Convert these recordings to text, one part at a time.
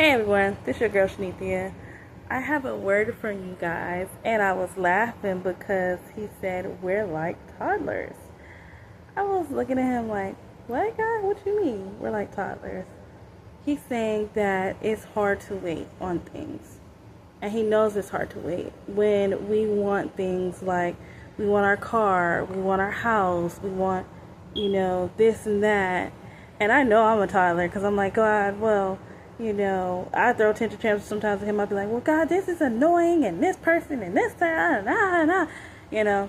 Hey everyone, this is your girl Shanithia. I have a word for you guys, and I was laughing because he said we're like toddlers. I was looking at him like, what, God? What you mean we're like toddlers? He's saying that it's hard to wait on things, and he knows it's hard to wait when we want things like we want our car, we want our house, we want, this and that. And I know I'm a toddler because I'm like, God, well, I throw attention tantrums sometimes to him. I'll be like, well, God, this is annoying, and this person, and this, you know.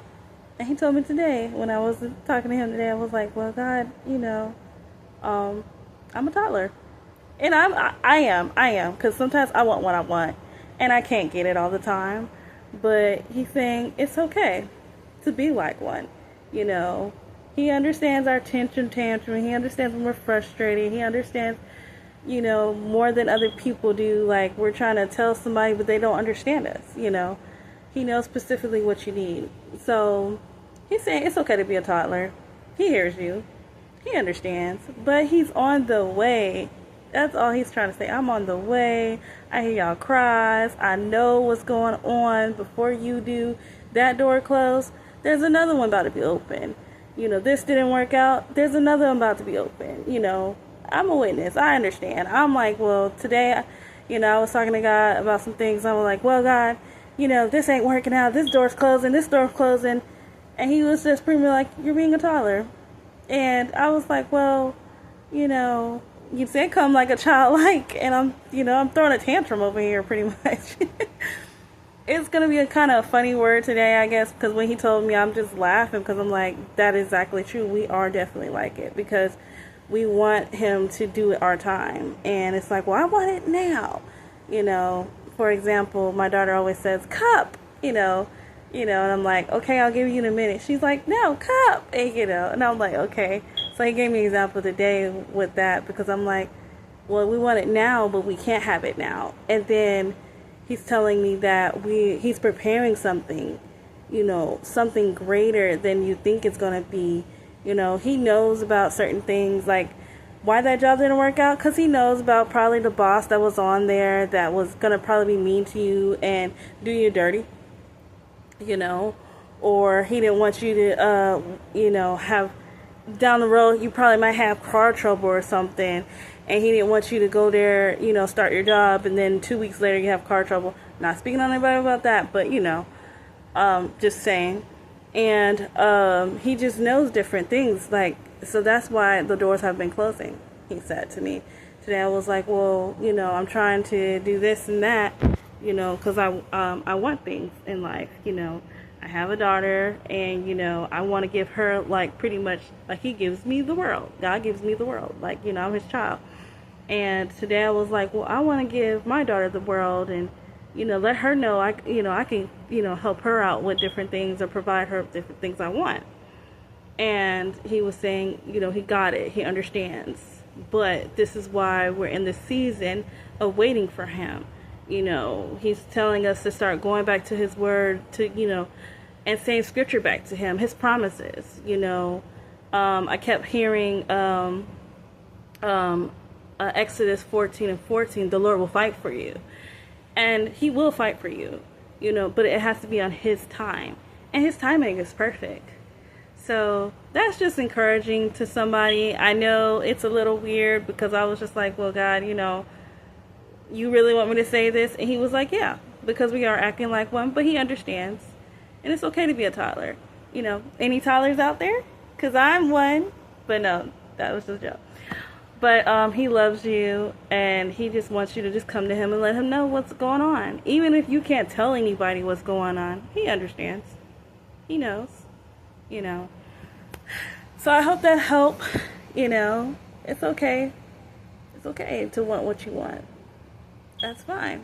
And he told me today, when I was talking to him today, I was like, well, God, I'm a toddler. And I am, because sometimes I want what I want, and I can't get it all the time. But he's saying it's okay to be like one, He understands our tension tantrum. He understands when we're frustrated. He understands more than other people do. Like, we're trying to tell somebody, but they don't understand us, He knows specifically what you need. So he's saying it's okay to be a toddler. He hears you. He understands. But he's on the way. That's all he's trying to say. I'm on the way. I hear y'all cries. I know what's going on before you do. That door closed. There's another one about to be open. This didn't work out. There's another one about to be open. I'm a witness. I understand. I'm like, well, today, I was talking to God about some things. I'm like, well, God, this ain't working out. This door's closing. This door's closing. And he was just pretty much like, you're being a toddler. And I was like, well, you said come like a childlike. And I'm throwing a tantrum over here pretty much. It's going to be a kind of funny word today, I guess, because when he told me, I'm just laughing because I'm like, that is exactly true. We are definitely like it because we want him to do it our time. And it's like, well, I want it now. For example, my daughter always says, cup, and I'm like, okay, I'll give you in a minute. She's like, no, cup, and I'm like, okay. So he gave me an example today with that because I'm like, well, we want it now, but we can't have it now. And then he's telling me that he's preparing something, something greater than you think it's going to be. He knows about certain things, like why that job didn't work out, because he knows about probably the boss that was on there that was going to probably be mean to you and do you dirty, or he didn't want you to, have down the road, you probably might have car trouble or something, and he didn't want you to go there, start your job, and then 2 weeks later you have car trouble. Not speaking on anybody about that, but, just saying. And he just knows different things, like, so that's why the doors have been closing, he said to me. Today I was like, well, I'm trying to do this and that, because I want things in life, I have a daughter, and, I want to give her, like, pretty much, like, he gives me the world. God gives me the world. Like, I'm his child. And today I was like, well, I want to give my daughter the world and, let her know I can, help her out with different things or provide her with different things I want. And he was saying, he got it. He understands. But this is why we're in the season of waiting for him. He's telling us to start going back to his word, to, and saying scripture back to him, his promises. I kept hearing Exodus 14:14, the Lord will fight for you. And he will fight for you, but it has to be on his time. And his timing is perfect. So that's just encouraging to somebody. I know it's a little weird because I was just like, well, God, you really want me to say this? And he was like, yeah, because we are acting like one, but he understands. And it's okay to be a toddler. Any toddlers out there? Because I'm one. But no, that was just a joke. But he loves you, and he just wants you to just come to him and let him know what's going on. Even if you can't tell anybody what's going on, he understands. He knows, So I hope that helped. It's okay. It's okay to want what you want. That's fine.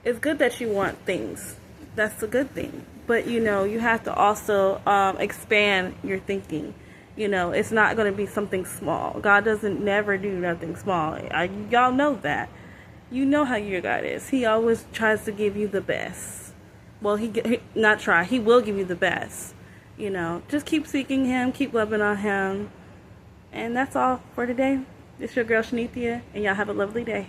It's good that you want things. That's a good thing. But, you have to also expand your thinking. It's not going to be something small. God doesn't never do nothing small. Y'all know that. You know how your God is. He always tries to give you the best. Well, he will give you the best. Just keep seeking him, keep loving on him. And that's all for today. It's your girl Shanithia, and y'all have a lovely day.